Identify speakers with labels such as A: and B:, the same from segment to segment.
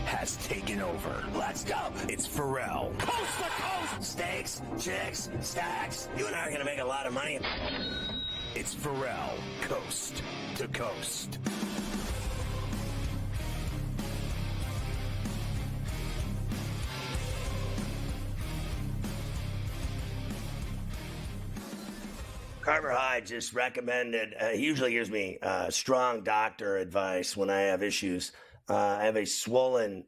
A: has taken over. Let's go. It's Ferrall. Coast to coast. Steaks, chicks, stacks. You and I are going to make a lot of money. It's Ferrall, coast to coast. Carver High just recommended, he usually gives me strong doctor advice when I have issues. I have a swollen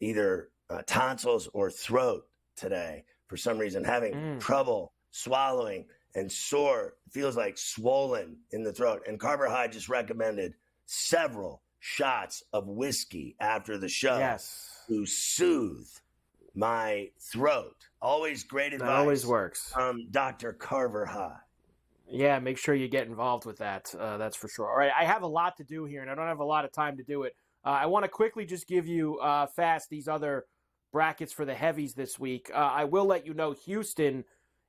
A: either tonsils or throat today for some reason, having trouble swallowing and sore, feels like swollen in the throat. And Carver High just recommended several shots of whiskey after the show to soothe my throat. Always great advice.
B: That always works.
A: Dr. Carver High.
B: Yeah, make sure you get involved with that. That's for sure. All right, I have a lot to do here, and I don't have a lot of time to do it. I want to quickly just give you fast these other brackets for the heavies this week. I will let you know Houston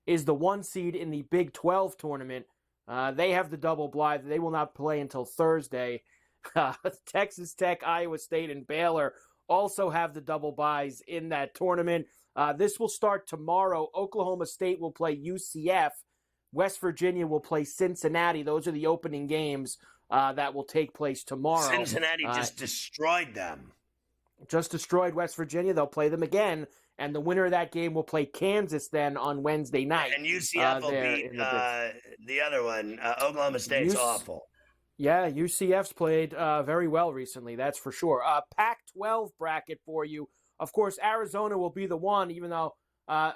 B: is the 1 seed in the Big 12 tournament. They have the double bye. They will not play until Thursday. Texas Tech, Iowa State, and Baylor also have the double byes in that tournament. This will start tomorrow. Oklahoma State will play UCF. West Virginia will play Cincinnati. Those are the opening games that will take place tomorrow.
A: Cincinnati just destroyed them.
B: Just destroyed West Virginia. They'll play them again, and the winner of that game will play Kansas then on Wednesday night.
A: And UCF will beat the other one. Oklahoma State's awful.
B: Yeah, UCF's played very well recently, that's for sure. Pac-12 bracket for you. Of course, Arizona will be the one, even though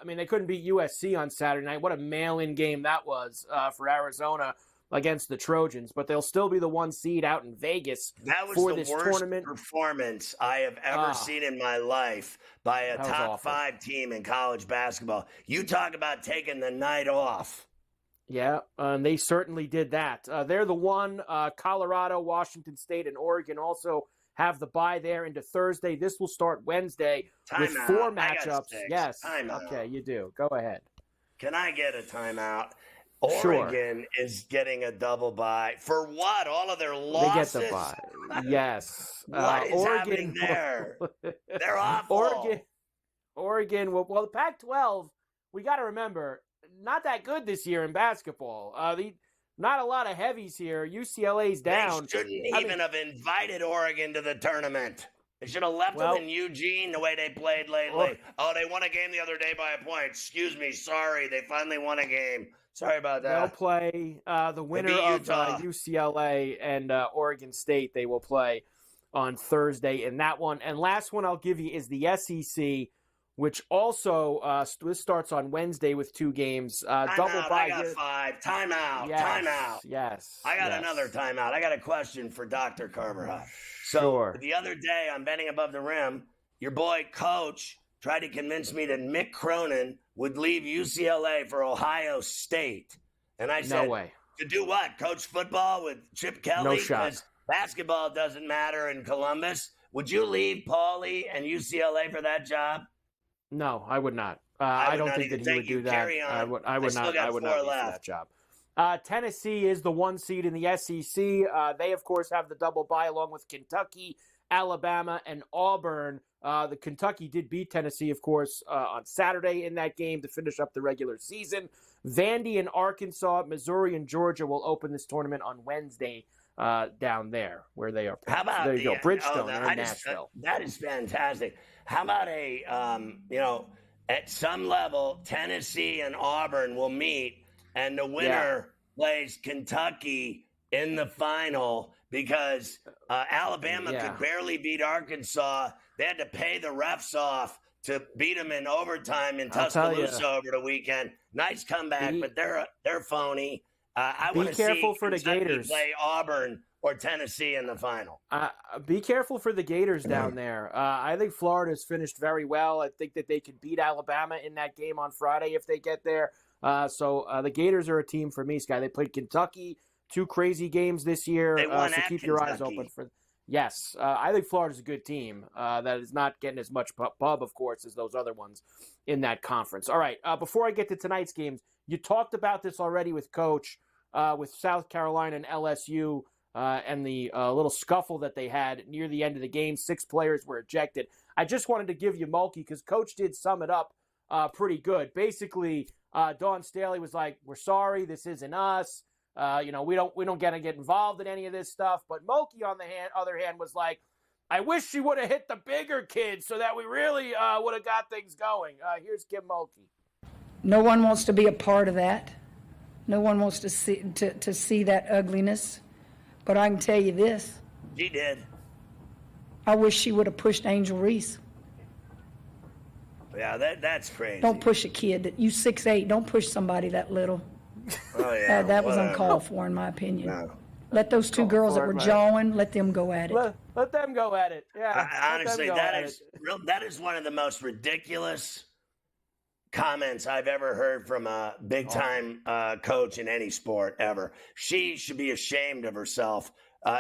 B: they couldn't beat USC on Saturday night. What a mail-in game that was for Arizona against the Trojans. But they'll still be the 1 seed out in Vegas for this tournament. That was the worst
A: performance I have ever seen in my life by a top 5 team in college basketball. You talk about taking the night off.
B: Yeah, and they certainly did that. They're the one. Colorado, Washington State, and Oregon also have the bye there into Thursday. This will start Wednesday with 4 matchups. Yes. Okay, you do. Go ahead.
A: Can I get a timeout? Oregon is getting a double bye. For what? All of their losses?
B: They get the bye. Yes.
A: What is happening there? They're awful.
B: Oregon, well, the Pac-12, we got to remember, not that good this year in basketball. Not a lot of heavies here. UCLA's down.
A: They shouldn't even have invited Oregon to the tournament. They should have left them in Eugene the way they played lately. They won a game the other day by a point. Excuse me. Sorry. They finally won a game. Sorry about that.
B: They'll play the winner of UCLA and Oregon State. They will play on Thursday in that one. And last one I'll give you is the SEC, which also this starts on Wednesday with 2 games. Double bye.
A: I got 5. Timeout.
B: Yes,
A: timeout.
B: Yes.
A: I got another timeout. I got a question for Dr. Carver High. So the other day on Betting Above the Rim, your boy Coach tried to convince me that Mick Cronin would leave UCLA for Ohio State. And I said,
B: no way.
A: To do what? Coach football with Chip Kelly?
B: No shot.
A: Because basketball doesn't matter in Columbus. Would you leave Paulie and UCLA for that job?
B: No, I would not. I don't think that he would do that. I would not leave for that job. Tennessee is the 1 seed in the SEC. They, of course, have the double bye along with Kentucky, Alabama, and Auburn. The Kentucky did beat Tennessee, of course, on Saturday in that game to finish up the regular season. Vandy and Arkansas, Missouri and Georgia will open this tournament on Wednesday down there where they are.
A: How about
B: there you go, Bridgestone in Nashville.
A: That is fantastic. How about at some level, Tennessee and Auburn will meet, and the winner plays Kentucky in the final because Alabama could barely beat Arkansas. They had to pay the refs off to beat them in overtime in Tuscaloosa over the weekend. Nice comeback, but they're phony. I want to see
B: for the Gators
A: play Auburn or Tennessee in the final.
B: Be careful for the Gators down there. I think Florida's finished very well. I think that they could beat Alabama in that game on Friday if they get there. So the Gators are a team for me, Sky. They played Kentucky, 2 crazy games this year.
A: They won
B: so keep your eyes open for. Yes, I think Florida's a good team that is not getting as much pub, of course, as those other ones in that conference. All right, before I get to tonight's games, you talked about this already with Coach, with South Carolina and LSU. and the little scuffle that they had near the end of the game. 6 players were ejected. I just wanted to give you Mulkey because Coach did sum it up pretty good. Basically, Dawn Staley was like, "We're sorry, this isn't us. We don't get involved in any of this stuff." But Mulkey, on the other hand, was like, "I wish she would have hit the bigger kids so that we really would have got things going." Here's Kim Mulkey.
C: No one wants to be a part of that. No one wants to see that ugliness. But I can tell you this.
A: She did.
C: I wish she would have pushed Angel Reese.
A: Yeah, that's crazy.
C: Don't push a kid. You 6'8". Don't push somebody that little.
A: Oh, yeah.
C: That was uncalled for, in my opinion.
A: No.
C: Let those 2 girls that were jawing, let them go at it.
B: Let them go at it. Yeah.
A: Honestly, that is one of the most ridiculous comments I've ever heard from a big-time coach in any sport ever. She should be ashamed of herself.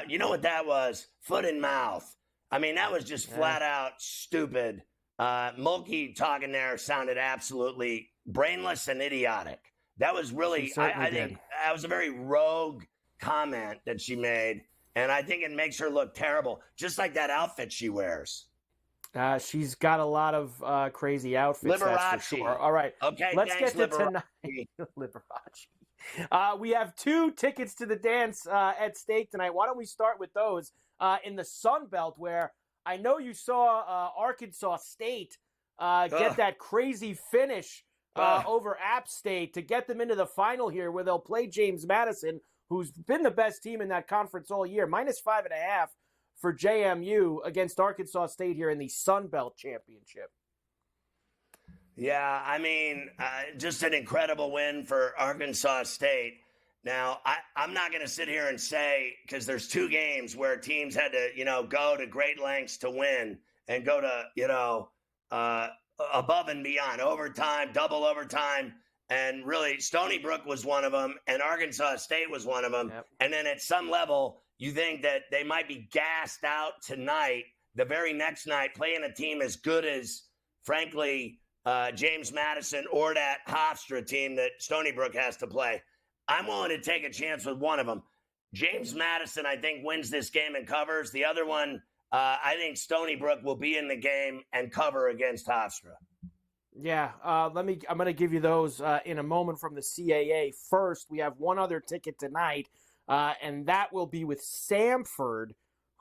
A: You know what that was? Foot in mouth. I mean, that was just flat out stupid. Mulkey talking there sounded absolutely brainless and idiotic. That was really, I think that was a very rogue comment that she made. And I think it makes her look terrible, just like that outfit she wears.
B: She's got a lot of crazy outfits,
A: Liberace.
B: that's for sure. All right,
A: okay,
B: let's
A: thanks,
B: get to tonight. Liberace. We have 2 tickets to the dance at stake tonight. Why don't we start with those in the Sun Belt, where I know you saw Arkansas State get that crazy finish over App State to get them into the final here, where they'll play James Madison, who's been the best team in that conference all year, -5.5 for JMU against Arkansas State here in the Sun Belt Championship.
A: Yeah, I mean, just an incredible win for Arkansas State. Now, I'm not going to sit here and say, because there's 2 games where teams had to, go to great lengths to win and go to, above and beyond, overtime, double overtime. And really, Stony Brook was one of them, and Arkansas State was one of them. Yep. And then at some level, you think that they might be gassed out tonight, the very next night, playing a team as good as, frankly, James Madison or that Hofstra team that Stony Brook has to play. I'm willing to take a chance with one of them. James Madison, I think, wins this game and covers. The other one, I think Stony Brook will be in the game and cover against Hofstra.
B: Yeah, I'm going to give you those in a moment from the CAA. First, we have one other ticket tonight, and that will be with Samford.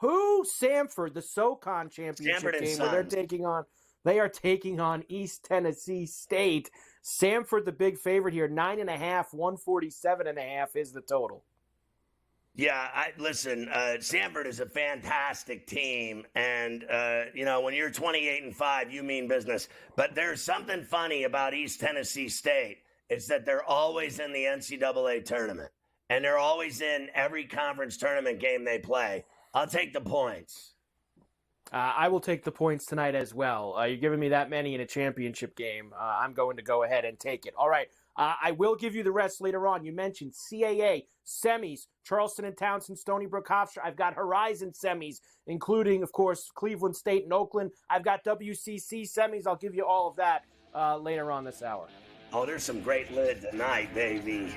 B: Samford, the SoCon championship game, where they are taking on East Tennessee State. Samford, the big favorite here, 9.5, 147.5 is the total.
A: Yeah, listen, Samford is a fantastic team, and, when you're 28-5, you mean business. But there's something funny about East Tennessee State. It's that they're always in the NCAA tournament, and they're always in every conference tournament game they play. I'll take the points.
B: I will take the points tonight as well. You're giving me that many in a championship game. I'm going to go ahead and take it. All right. I will give you the rest later on. You mentioned CAA, semis, Charleston and Townsend, Stony Brook, Hofstra. I've got Horizon semis, including, of course, Cleveland State and Oakland. I've got WCC semis. I'll give you all of that later on this hour.
A: Oh, there's some great lid tonight, baby.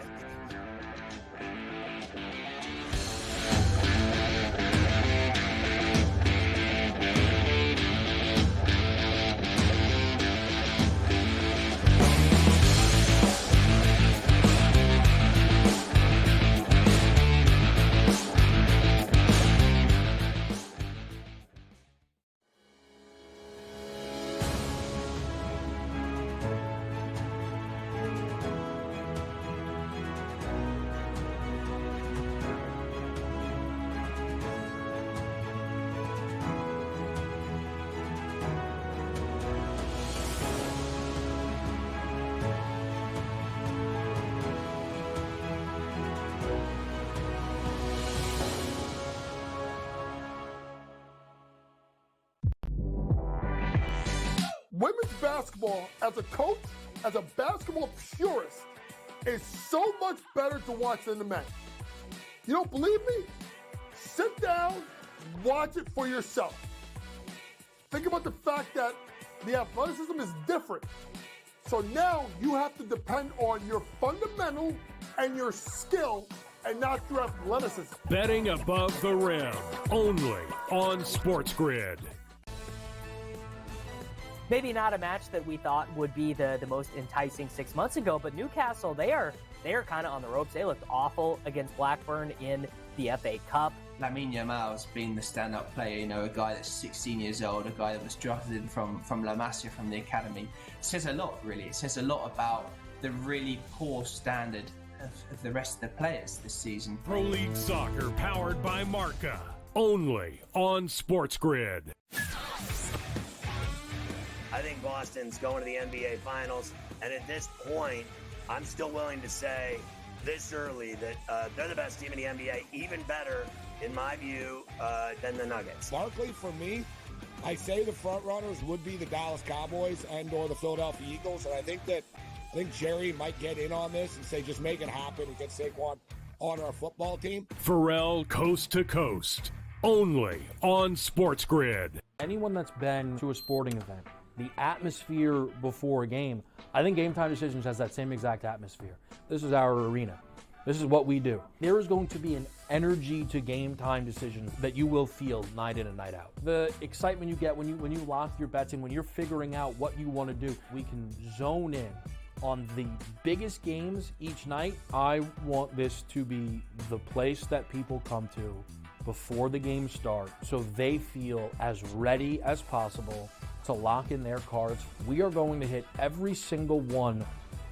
D: Women's basketball, as a coach, as a basketball purist, is so much better to watch than the men. You don't believe me? Sit down, watch it for yourself. Think about the fact that the athleticism is different. So now you have to depend on your fundamental and your skill and not your athleticism.
E: Betting above the rim, only on SportsGrid.
F: Maybe not a match that we thought would be the most enticing 6 months ago, but Newcastle, they are kind of on the ropes. They looked awful against Blackburn in the FA Cup.
G: Lamine Yamal's been the stand-up player, a guy that's 16 years old, a guy that was drafted in from La Masia, from the academy. It says a lot, really. It says a lot about the really poor standard of the rest of the players this season.
E: Pro League Soccer powered by Marca, only on SportsGrid.
A: I think Boston's going to the NBA Finals, and at this point, I'm still willing to say this early that they're the best team in the NBA, even better, in my view, than the Nuggets.
H: Barkley, for me, I say the front runners would be the Dallas Cowboys and or the Philadelphia Eagles, and I think Jerry might get in on this and say just make it happen and get Saquon on our football team.
E: Ferrall coast to coast, only on SportsGrid.
I: Anyone that's been to a sporting event, the atmosphere before a game, I think Game Time Decisions has that same exact atmosphere. This is our arena. This is what we do. There is going to be an energy to Game Time Decisions that you will feel night in and night out. The excitement you get when you lock your bets in, when you're figuring out what you want to do, we can zone in on the biggest games each night. I want this to be the place that people come to before the games start so they feel as ready as possible to lock in their cards. We are going to hit every single one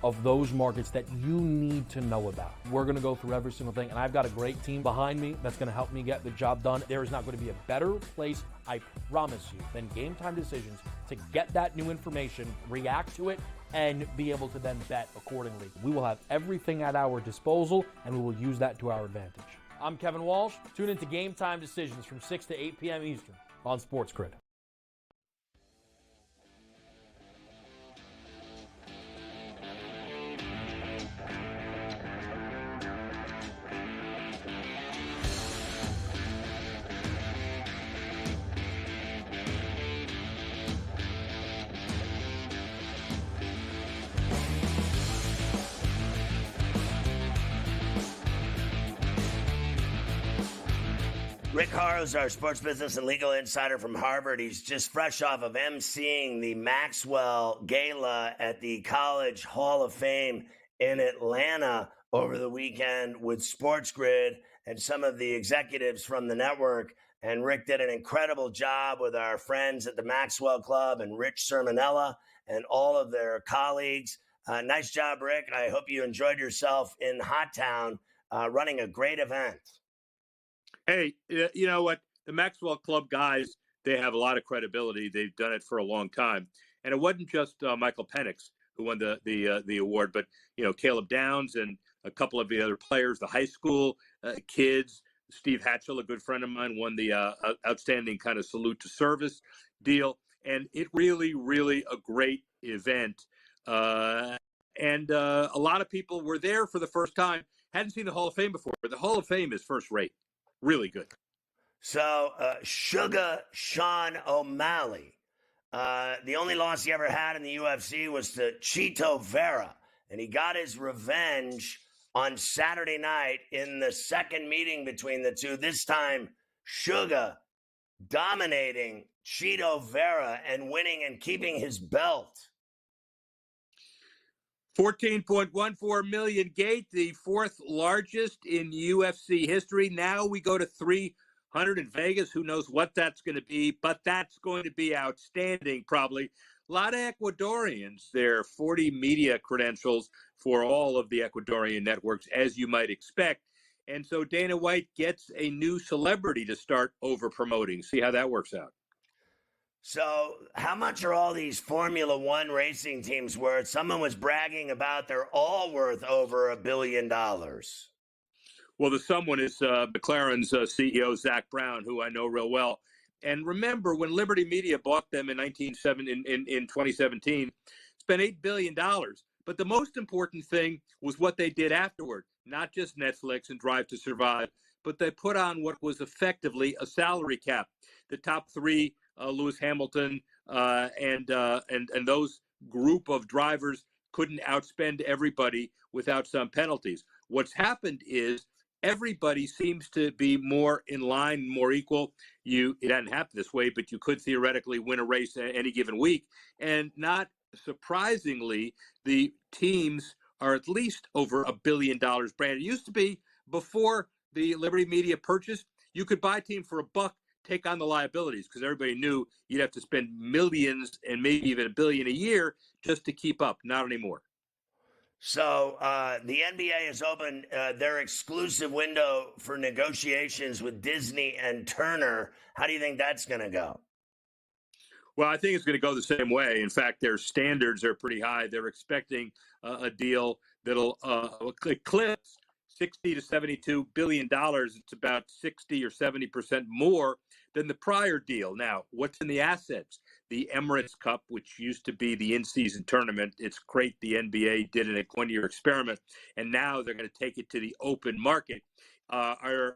I: of those markets that you need to know about. We're going to go through every single thing, and I've got a great team behind me that's going to help me get the job done. There is not going to be a better place, I promise you, than Game Time Decisions to get that new information, react to it, and be able to then bet accordingly. We will have everything at our disposal, and we will use that to our advantage. I'm Kevin Walsh. Tune into Game Time Decisions from 6 to 8 p.m. Eastern on SportsGrid.
A: Rick Horrow's our sports business and legal insider from Harvard. He's just fresh off of emceeing the Maxwell Gala at the College Hall of Fame in Atlanta over the weekend with SportsGrid and some of the executives from the network. And Rick did an incredible job with our friends at the Maxwell Club and Rich Sermonella and all of their colleagues. Nice job, Rick. I hope you enjoyed yourself in Hot Town running a great event.
J: Hey, you know what? The Maxwell Club guys, they have a lot of credibility. They've done it for a long time. And it wasn't just Michael Penix who won the award, but, Caleb Downs and a couple of the other players, the high school kids. Steve Hatchell, a good friend of mine, won the outstanding kind of salute to service deal. And it really, really a great event. And a lot of people were there for the first time, hadn't seen the Hall of Fame before, but the Hall of Fame is first rate. Really good.
A: So, Sugar Sean O'Malley, the only loss he ever had in the UFC was to Chito Vera, and he got his revenge on Saturday night in the second meeting between the two. This time, Sugar dominating Chito Vera and winning and keeping his belt.
J: 14.14 million gate, the fourth largest in UFC history. Now we go to 300 in Vegas. Who knows what that's going to be, but that's going to be outstanding probably. A lot of Ecuadorians there, 40 media credentials for all of the Ecuadorian networks, as you might expect. And so Dana White gets a new celebrity to start over promoting. See how that works out.
A: So how much are all these Formula One racing teams worth? Someone was bragging about they're all worth over $1 billion.
J: Well, the someone is McLaren's CEO, Zach Brown, who I know real well. And remember, when Liberty Media bought them in 2017, spent $8 billion. But the most important thing was what they did afterward, not just Netflix and Drive to Survive, but they put on what was effectively a salary cap. The top three, Lewis Hamilton and those group of drivers couldn't outspend everybody without some penalties. What's happened is everybody seems to be more in line, more equal. It doesn't happen this way, but you could theoretically win a race any given week. And not surprisingly, the teams are at least over $1 billion branded. It used to be before the Liberty Media purchase, you could buy a team for $1, take on the liabilities, because everybody knew you'd have to spend millions and maybe even $1 billion a year just to keep up. Not anymore.
A: So the NBA has opened their exclusive window for negotiations with Disney and Turner. How do you think that's going to go?
J: Well, I think it's going to go the same way. In fact, their standards are pretty high. They're expecting a deal that'll eclipse $60 to $72 billion. It's about 60 or 70% more than the prior deal. Now, what's in the assets? The Emirates Cup, which used to be the in-season tournament. It's great the NBA did a one-year experiment, and now they're going to take it to the open market. Are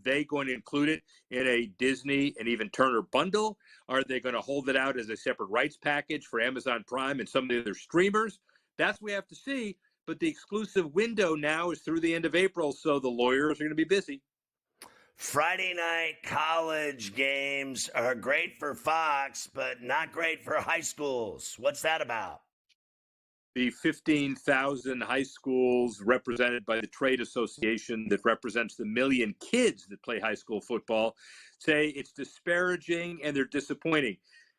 J: they going to include it in a Disney and even Turner bundle? Are they going to hold it out as a separate rights package for Amazon Prime and some of the other streamers? That's what we have to see. But the exclusive window now is through the end of April, so the lawyers are going to be busy.
A: Friday night college games are great for Fox, but not great for high schools. What's that about?
J: The 15,000 high schools represented by the trade association that represents the million kids that play high school football say it's disparaging and they're disappointing.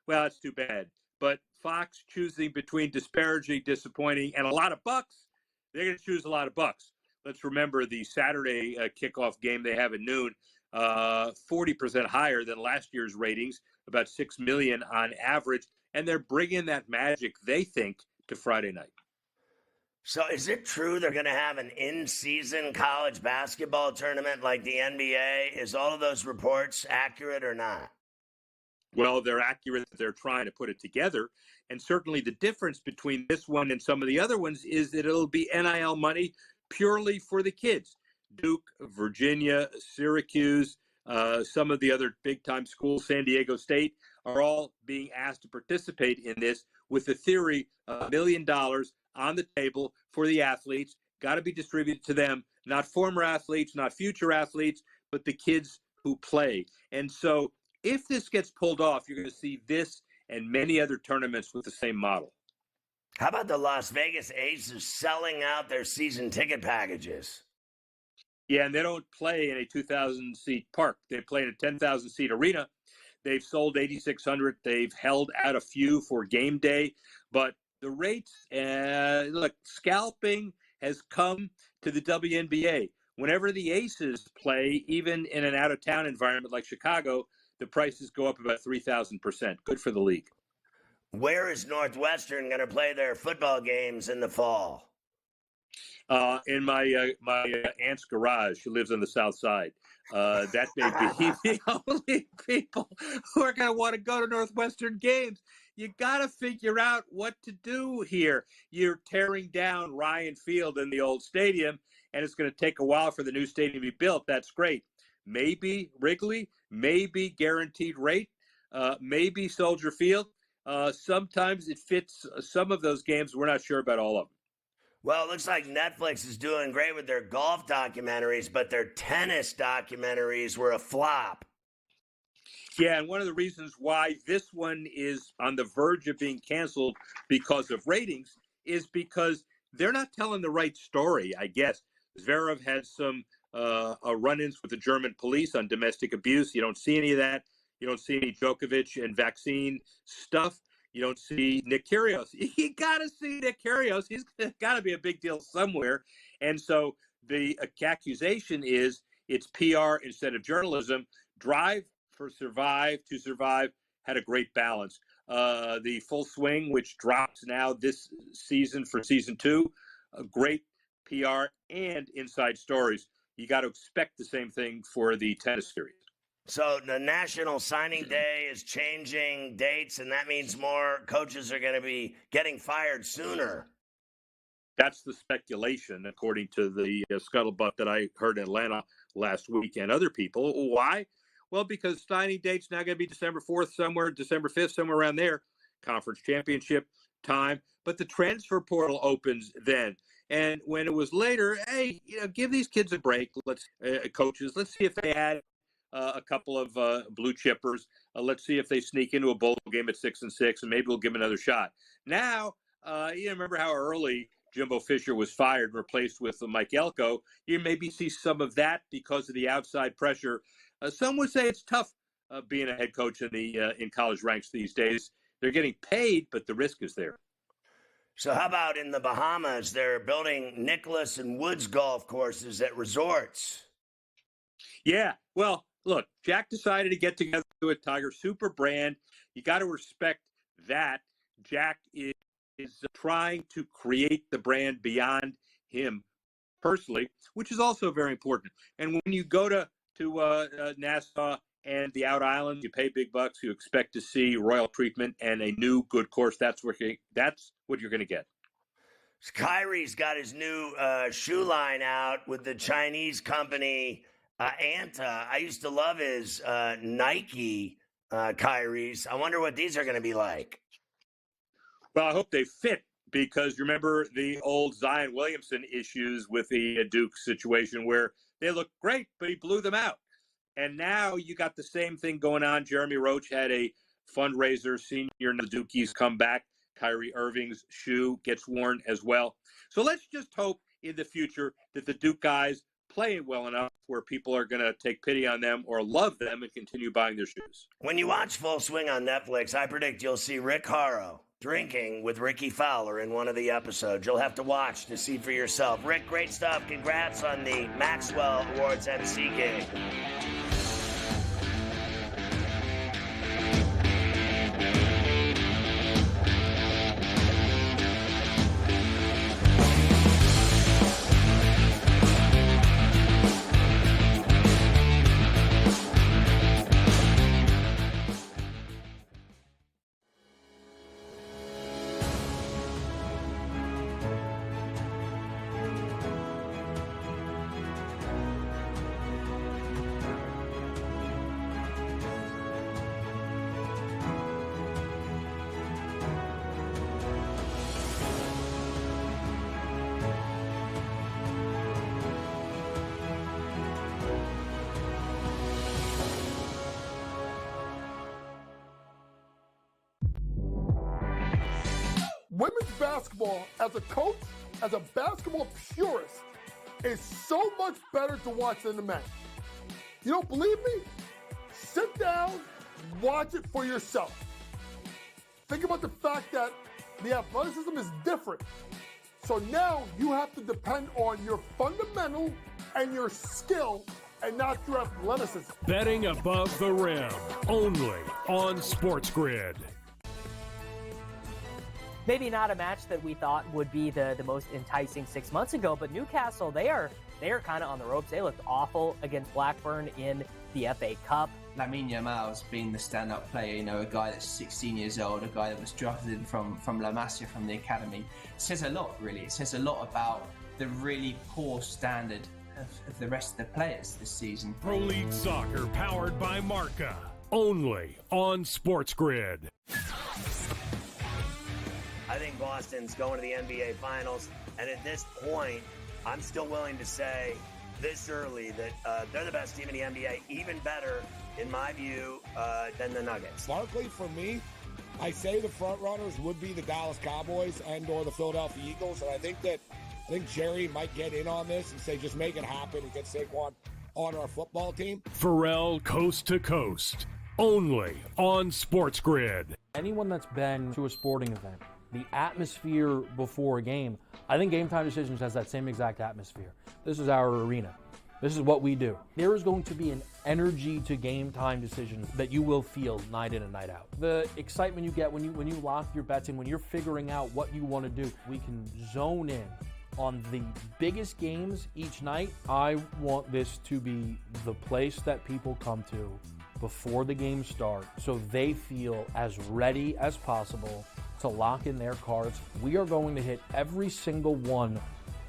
J: Well, it's too bad. But Fox choosing between disparaging, disappointing, and a lot of bucks, they're going to choose a lot of bucks. Let's remember the Saturday kickoff game they have at noon, 40% higher than last year's ratings, about 6 million on average. And they're bringing that magic, they think, to Friday night.
A: So is it true they're going to have an in-season college basketball tournament like the NBA? Is all of those reports accurate or not?
J: Well, they're accurate that they're trying to put it together. And certainly the difference between this one and some of the other ones is that it'll be NIL money purely for the kids. Duke, Virginia, Syracuse, some of the other big-time schools, San Diego State, are all being asked to participate in this with the theory of $1 million on the table for the athletes, got to be distributed to them, not former athletes, not future athletes, but the kids who play. And so if this gets pulled off, you're going to see this and many other tournaments with the same model.
A: How about the Las Vegas Aces selling out their season ticket packages?
J: Yeah, and they don't play in a 2,000-seat park. They play in a 10,000-seat arena. They've sold 8,600. They've held out a few for game day. But the rates, look, scalping has come to the WNBA. Whenever the Aces play, even in an out-of-town environment like Chicago, the prices go up about 3,000%. Good for the league.
A: Where is Northwestern going to play their football games in the fall?
J: In my aunt's garage. She lives on the south side. That may be the only people who are going to want to go to Northwestern games. You got to figure out what to do here. You're tearing down Ryan Field in the old stadium, and it's going to take a while for the new stadium to be built. That's great. Maybe Wrigley, maybe guaranteed rate, maybe Soldier Field. Sometimes it fits some of those games. We're not sure about all of them.
A: Well, it looks like Netflix is doing great with their golf documentaries, but their tennis documentaries were a flop.
J: Yeah, and one of the reasons why this one is on the verge of being canceled because of ratings is because they're not telling the right story, I guess. Zverev had some run-ins with the German police on domestic abuse. You don't see any of that. You don't see any Djokovic and vaccine stuff. You don't see Nick Kyrgios. You got to see Nick Kyrgios. He's got to be a big deal somewhere. And so the accusation is it's PR instead of journalism. Drive for Survive to Survive had a great balance. The Full Swing, which drops now this season for season 2, a great PR and inside stories. You got to expect the same thing for the tennis series.
A: So the National Signing Day is changing dates, and that means more coaches are going to be getting fired sooner.
J: That's the speculation, according to the scuttlebutt that I heard in Atlanta last week and other people. Why? Well, because signing date's now going to be December 4th somewhere, December 5th, somewhere around there, conference championship time. But the transfer portal opens then. And when it was later, hey, give these kids a break. Let's coaches. Let's see if they add a couple of blue chippers. Let's see if they sneak into a bowl game at 6-6, and maybe we'll give them another shot. Now, you remember how early Jimbo Fisher was fired and replaced with Mike Elko. You maybe see some of that because of the outside pressure. Some would say it's tough being a head coach in college ranks these days. They're getting paid, but the risk is there.
A: So how about in the Bahamas? They're building Nicholas and Woods golf courses at resorts.
J: Yeah, well, look, Jack decided to get together with Tiger, super brand. You got to respect that. Jack is trying to create the brand beyond him personally, which is also very important. And when you go to Nassau and the Out Islands, you pay big bucks. You expect to see royal treatment and a new good course. That's what you're going to get.
A: Kyrie's got his new shoe line out with the Chinese company Anta. I used to love his Nike Kyrie's. I wonder what these are going to be like.
J: Well, I hope they fit, because remember the old Zion Williamson issues with the Duke situation where they looked great, but he blew them out. And now you got the same thing going on. Jeremy Roach had a fundraiser, senior Dookies come back. Kyrie Irving's shoe gets worn as well. So let's just hope in the future that the Duke guys play well enough where people are going to take pity on them or love them and continue buying their shoes.
A: When you watch Full Swing on Netflix, I predict you'll see Rick Haro drinking with Ricky Fowler in one of the episodes. You'll have to watch to see for yourself. Rick, great stuff. Congrats on the Maxwell Awards MC gig.
D: Women's basketball, as a coach, as a basketball purist, is so much better to watch than the men. You don't believe me? Sit down, watch it for yourself. Think about the fact that the athleticism is different. So now you have to depend on your fundamental and your skill and not your athleticism.
E: Betting above the rim, only on SportsGrid.
F: Maybe not a match that we thought would be the most enticing 6 months ago, but Newcastle, they are kind of on the ropes. They looked awful against Blackburn in the FA Cup.
G: Lamine Yamal's been the stand-up player, a guy that's 16 years old, a guy that was drafted in from La Masia, from the academy. It says a lot, really. It says a lot about the really poor standard of the rest of the players this season.
E: Pro League Soccer, powered by Marca, only on SportsGrid.
A: I think Boston's going to the NBA Finals, and at this point, I'm still willing to say this early that they're the best team in the NBA, even better, in my view, than the Nuggets.
H: Largely, for me, I say the front runners would be the Dallas Cowboys and or the Philadelphia Eagles, and I think Jerry might get in on this and say just make it happen and get Saquon on our football team.
E: Ferrall coast to coast, only on SportsGrid.
I: Anyone that's been to a sporting event, the atmosphere before a game, I think Game Time Decisions has that same exact atmosphere. This is our arena. This is what we do. There is going to be an energy to Game Time Decisions that you will feel night in and night out. The excitement you get when you lock your bets in, when you're figuring out what you want to do, we can zone in on the biggest games each night. I want this to be the place that people come to before the games start so they feel as ready as possible to lock in their cards. We are going to hit every single one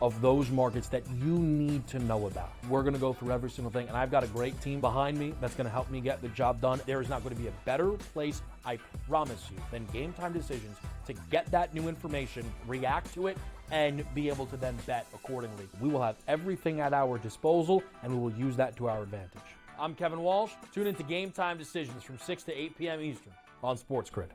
I: of those markets that you need to know about. We're going to go through every single thing, and I've got a great team behind me that's going to help me get the job done. There is not going to be a better place, I promise you, than Game Time Decisions to get that new information, react to it, and be able to then bet accordingly. We will have everything at our disposal, and we will use that to our advantage. I'm Kevin Walsh. Tune into Game Time Decisions from 6 to 8 p.m. Eastern on SportsGrid.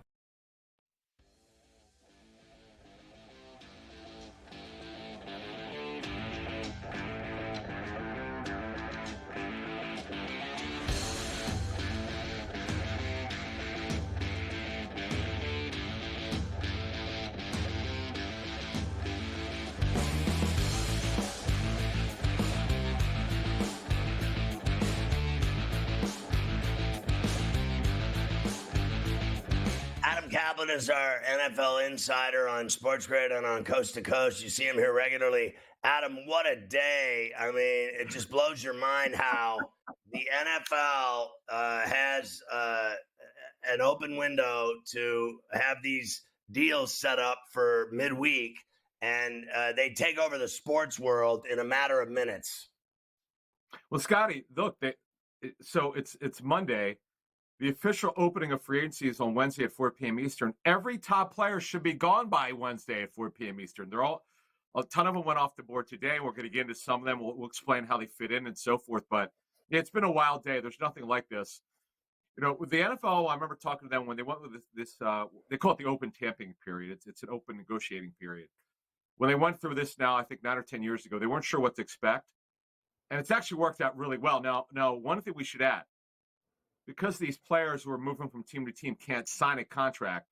A: Adam Kaplan is our NFL insider on SportsGrid and on Coast to Coast. You see him here regularly. Adam, what a day. I mean, it just blows your mind how the NFL has an open window to have these deals set up for midweek, and they take over the sports world in a matter of minutes.
K: Well, Scotty, look, so it's Monday. The official opening of free agency is on Wednesday at 4 p.m. Eastern. Every top player should be gone by Wednesday at 4 p.m. Eastern. A ton of them went off the board today. We're going to get into some of them. We'll explain how they fit in and so forth. But yeah, it's been a wild day. There's nothing like this. You know, with the NFL, I remember talking to them when they went with this they call it the open tamping period. It's an open negotiating period. When they went through this now, I think 9 or 10 years ago, they weren't sure what to expect. And it's actually worked out really well. Now, one thing we should add, because these players who are moving from team to team can't sign a contract,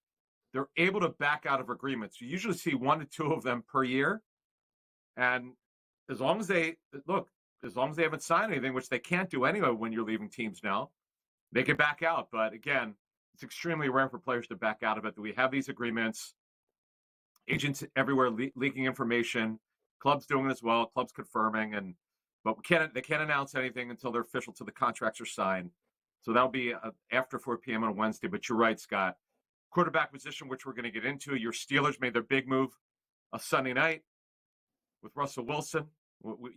K: they're able to back out of agreements. You usually see 1 to 2 of them per year. And as long as they haven't signed anything, which they can't do anyway when you're leaving teams now, they can back out. But again, it's extremely rare for players to back out of it. We have these agreements, agents everywhere leaking information, clubs doing it as well, clubs confirming, but they can't announce anything until they're official, till the contracts are signed. So that'll be after 4 p.m. on Wednesday. But you're right, Scott. Quarterback position, which we're going to get into. Your Steelers made their big move Sunday night with Russell Wilson.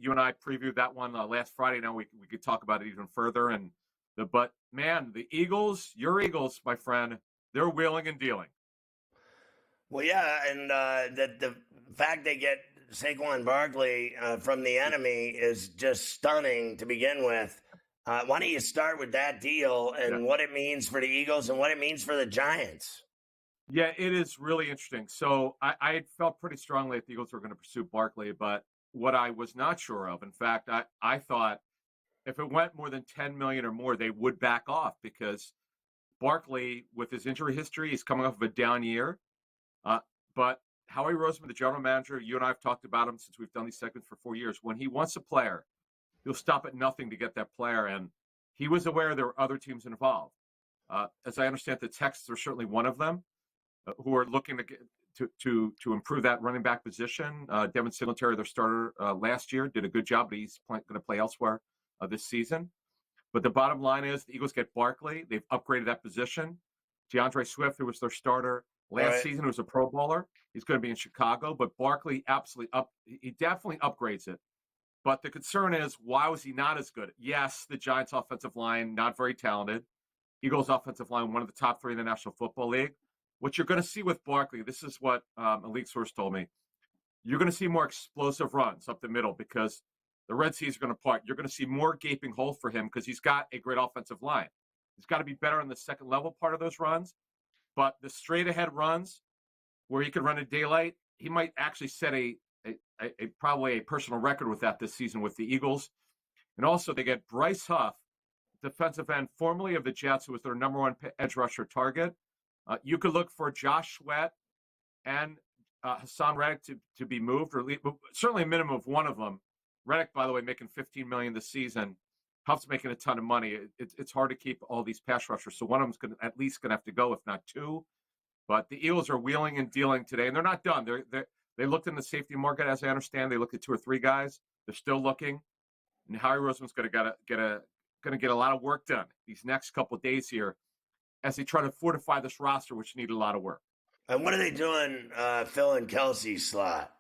K: You and I previewed that one last Friday. Now we could talk about it even further. But man, the Eagles, your Eagles, my friend, they're wheeling and dealing.
A: Well, yeah, and the fact they get Saquon Barkley from the enemy is just stunning to begin with. Why don't you start with that deal and what it means for the Eagles and what it means for the Giants?
K: Yeah, it is really interesting. So I felt pretty strongly that the Eagles were going to pursue Barkley, but what I was not sure of, in fact, I thought if it went more than $10 million or more, they would back off, because Barkley, with his injury history, he's coming off of a down year. But Howie Roseman, the general manager, you and I have talked about him since we've done these segments for 4 years. When he wants a player, he'll stop at nothing to get that player. And he was aware there were other teams involved. As I understand, the Texans are certainly one of them who are looking to improve that running back position. Devin Singletary, their starter last year, did a good job, but he's going to play elsewhere this season. But the bottom line is the Eagles get Barkley. They've upgraded that position. DeAndre Swift, who was their starter last season, who was a Pro Bowler, he's going to be in Chicago. But Barkley he definitely upgrades it. But the concern is, why was he not as good? Yes, the Giants' offensive line, not very talented. Eagles' offensive line, one of the top 3 in the National Football League. What you're going to see with Barkley, this is what a league source told me, you're going to see more explosive runs up the middle because the Red Seas are going to part. You're going to see more gaping holes for him because he's got a great offensive line. He's got to be better in the second level part of those runs. But the straight ahead runs where he could run in daylight, he might actually set probably a personal record with that this season with the Eagles. And also they get Bryce Huff, defensive end formerly of the Jets, who was their number 1 edge rusher target. You could look for Josh Sweat and Hassan Reddick to be moved, or certainly a minimum of one of them. Reddick, by the way, making $15 million this season. Huff's making a ton of money. It's hard to keep all these pass rushers, so one of them's at least going to have to go, if not 2. But the Eagles are wheeling and dealing today, and they're not done. They looked in the safety market, as I understand. They looked at 2 or 3 guys. They're still looking, and Howie Roseman's going to get a lot of work done these next couple of days here as they try to fortify this roster, which needed a lot of work.
A: And what are they doing filling Kelsey's slot?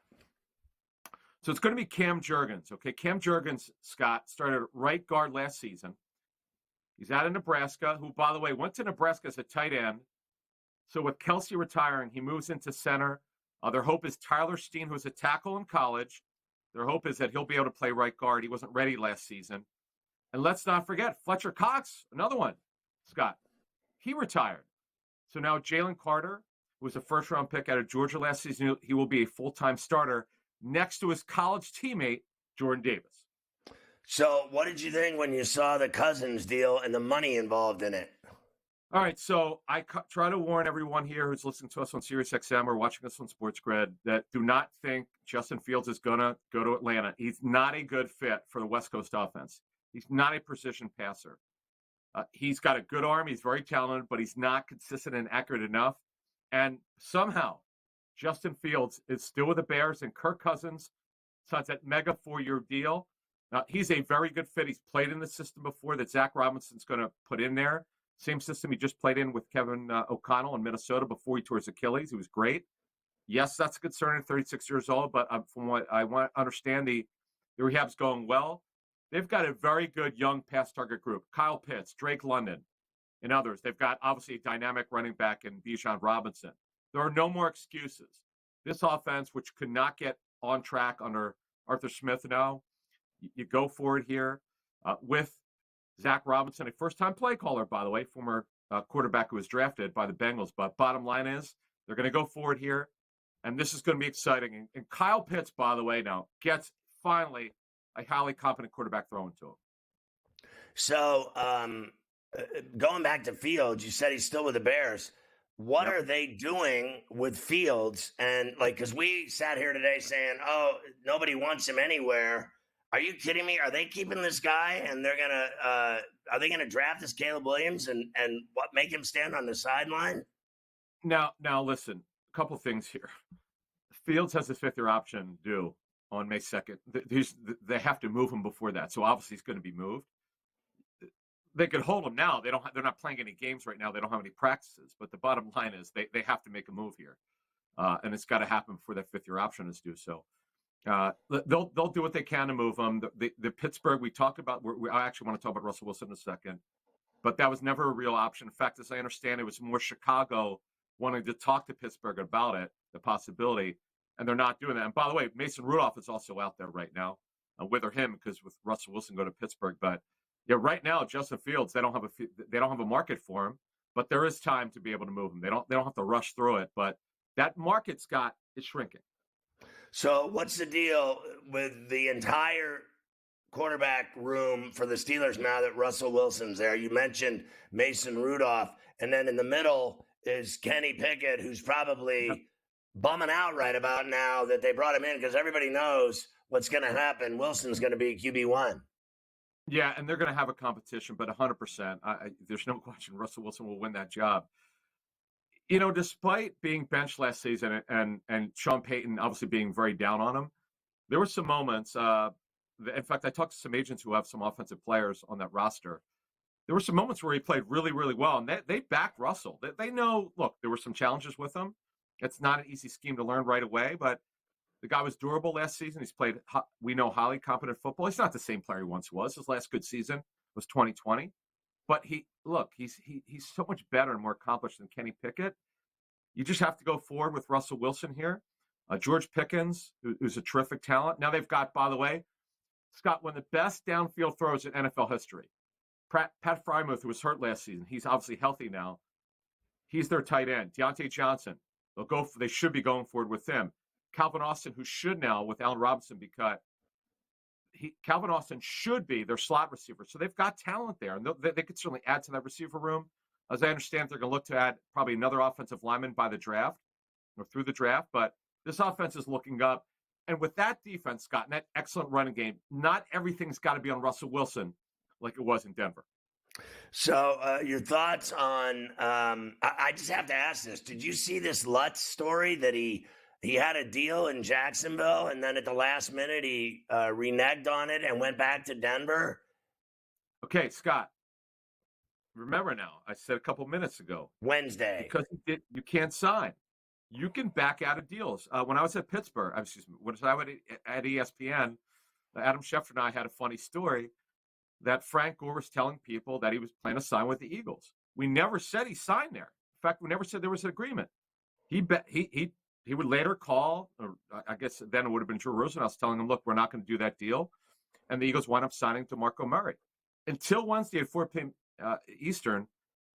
K: So it's going to be Cam Jurgens. Okay, Cam Jurgens, Scott, started right guard last season. He's out of Nebraska, who, by the way, went to Nebraska as a tight end. So with Kelsey retiring, he moves into center. Their hope is Tyler Steen, who's a tackle in college. Their hope is that he'll be able to play right guard. He wasn't ready last season. And let's not forget Fletcher Cox, another one, Scott. He retired. So now Jalen Carter, who was a first-round pick out of Georgia last season, he will be a full-time starter next to his college teammate, Jordan Davis.
A: So what did you think when you saw the Cousins deal and the money involved in it?
K: All right, so I try to warn everyone here who's listening to us on SiriusXM or watching us on SportsGrid that do not think Justin Fields is going to go to Atlanta. He's not a good fit for the West Coast offense. He's not a precision passer. He's got a good arm. He's very talented, but he's not consistent and accurate enough. And somehow, Justin Fields is still with the Bears, and Kirk Cousins signs that mega 4-year deal. He's a very good fit. He's played in the system before that Zach Robinson's going to put in there. Same system he just played in with Kevin O'Connell in Minnesota before he tore his Achilles. He was great. Yes, that's a concern at 36 years old, but from what I want to understand, the rehab's going well. They've got a very good young pass target group. Kyle Pitts, Drake London, and others. They've got, obviously, a dynamic running back in Bijan Robinson. There are no more excuses. This offense, which could not get on track under Arthur Smith now, you go for it here with Zach Robinson, a first-time play caller, by the way, former quarterback who was drafted by the Bengals. But bottom line is they're going to go for it here, and this is going to be exciting. And Kyle Pitts, by the way, now gets finally a highly competent quarterback thrown to him.
A: So going back to Fields, you said he's still with the Bears. What are they doing with Fields? And because we sat here today saying, oh, nobody wants him anywhere. Are you kidding me? Are they keeping this guy and they're going to, are they going to draft this Caleb Williams and what, make him stand on the sideline?
K: Now listen, a couple things here. Fields has his 5th-year option due on May 2nd. They have to move him before that. So obviously he's going to be moved. They could hold him now. They're not playing any games right now. They don't have any practices. But the bottom line is they have to make a move here. And it's got to happen before that 5th-year option is due. So they'll do what they can to move him. The Pittsburgh we talked about, I actually want to talk about Russell Wilson in a second, but that was never a real option. In fact, as I understand, it was more Chicago wanting to talk to Pittsburgh about it, the possibility, and they're not doing that. And by the way, Mason Rudolph is also out there right now, with him because with Russell Wilson going to Pittsburgh. But yeah, right now Justin Fields, they don't have a market for him, but there is time to be able to move him. They don't have to rush through it, but that market, Scott, is shrinking.
A: So what's the deal with the entire quarterback room for the Steelers now that Russell Wilson's there? You mentioned Mason Rudolph, and then in the middle is Kenny Pickett, who's probably bumming out right about now that they brought him in because everybody knows what's going to happen. Wilson's going to be QB1.
K: Yeah, and they're going to have a competition, but 100%. There's no question Russell Wilson will win that job. You know, despite being benched last season and Sean Payton obviously being very down on him, there were some moments. In fact, I talked to some agents who have some offensive players on that roster. There were some moments where he played really, really well, and they backed Russell. They know, look, there were some challenges with him. It's not an easy scheme to learn right away, but the guy was durable last season. He's played, we know, highly competent football. He's not the same player he once was. His last good season was 2020. But he's so much better and more accomplished than Kenny Pickett. You just have to go forward with Russell Wilson here. George Pickens, who's a terrific talent. Now they've got, by the way, Scott, one of the best downfield throws in NFL history. Pat Frymouth, who was hurt last season. He's obviously healthy now. He's their tight end. Deontay Johnson. They should be going forward with him. Calvin Austin, who should now, with Allen Robinson, be cut. Calvin Austin should be their slot receiver. So they've got talent there, and they could certainly add to that receiver room. As I understand, they're going to look to add probably another offensive lineman by the draft or through the draft. But this offense is looking up. And with that defense, Scott, and that excellent running game, not everything's got to be on Russell Wilson like it was in Denver.
A: So your thoughts on I just have to ask this. Did you see this Lutz story that he had a deal in Jacksonville and then at the last minute he reneged on it and went back to Denver?
K: Okay, Scott. Remember now, I said a couple minutes ago.
A: Wednesday.
K: Because you can't sign. You can back out of deals. When I was at Pittsburgh, when I was at ESPN, Adam Schefter and I had a funny story that Frank Gore was telling people that he was planning to sign with the Eagles. We never said he signed there. In fact, we never said there was an agreement. He he would later call, or I guess then it would have been Drew Rosenhaus telling him, look, we're not going to do that deal. And the Eagles wound up signing DeMarco Murray. Until Wednesday at 4 p.m. Eastern,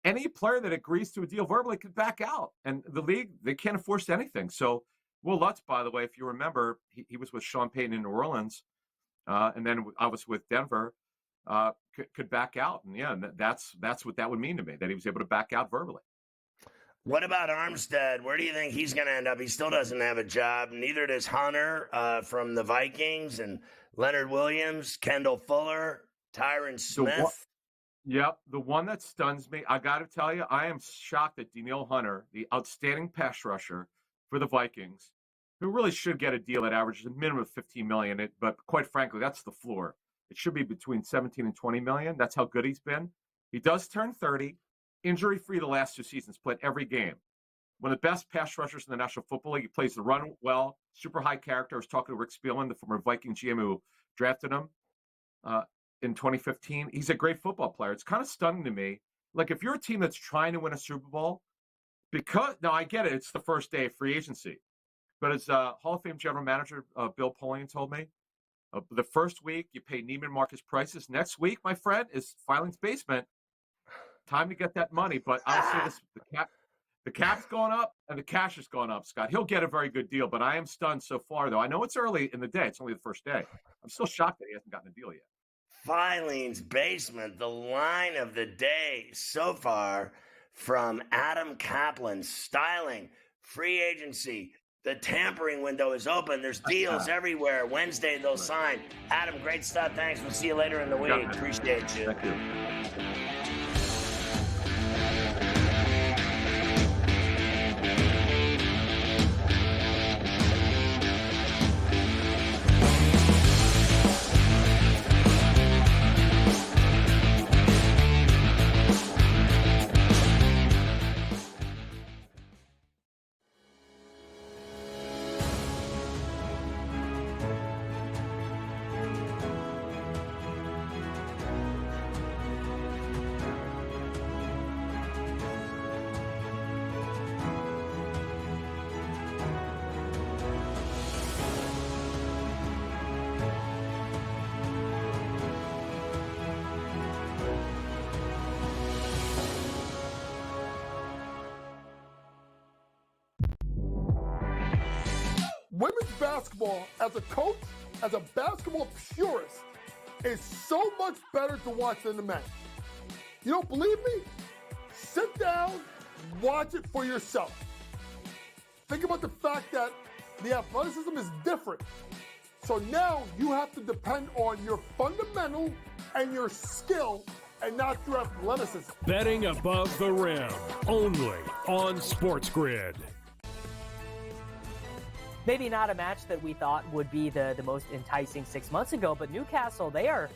K: any player that agrees to a deal verbally could back out. And the league, they can't enforce anything. So Will Lutz, by the way, if you remember, he was with Sean Payton in New Orleans, and then I was with Denver, could back out. And yeah, that's what that would mean to me, that he was able to back out verbally.
A: What about Armstead? Where do you think he's going to end up? He still doesn't have a job. Neither does Hunter from the Vikings, and Leonard Williams, Kendall Fuller, Tyron Smith.
K: The one that stuns me, I got to tell you, I am shocked that Danielle Hunter, the outstanding pass rusher for the Vikings, who really should get a deal that averages a minimum of $15 million. But quite frankly, that's the floor. It should be between 17 and 20 million. That's how good he's been. He does turn 30. Injury-free the last 2 seasons, played every game. One of the best pass rushers in the National Football League. He plays the run well, super high character. I was talking to Rick Spielman, the former Viking GM who drafted him in 2015. He's a great football player. It's kind of stunning to me. Like, if you're a team that's trying to win a Super Bowl, now I get it, it's the first day of free agency. But as Hall of Fame general manager Bill Polian told me, the first week you pay Neiman Marcus prices. Next week, my friend, is filing's basement. Time to get that money, but I'll say this: the cap's going up and the cash is going up. Scott, he'll get a very good deal, but I am stunned so far. Though I know it's early in the day; it's only the first day. I'm still shocked that he hasn't gotten a deal yet.
A: Filing's basement, the line of the day so far from Adam Kaplan. Styling, free agency. The tampering window is open. There's deals everywhere. Wednesday they'll sign. Adam, great stuff. Thanks. We'll see you later in the week. Appreciate you.
K: Thank you.
D: Women's basketball, as a coach, as a basketball purist, is so much better to watch than the men. You don't believe me? Sit down, watch it for yourself. Think about the fact that the athleticism is different. So now you have to depend on your fundamental and your skill and not your athleticism.
E: Betting above the rim, only on SportsGrid.
F: Maybe not a match that we thought would be the most enticing 6 months ago, but Newcastle, they are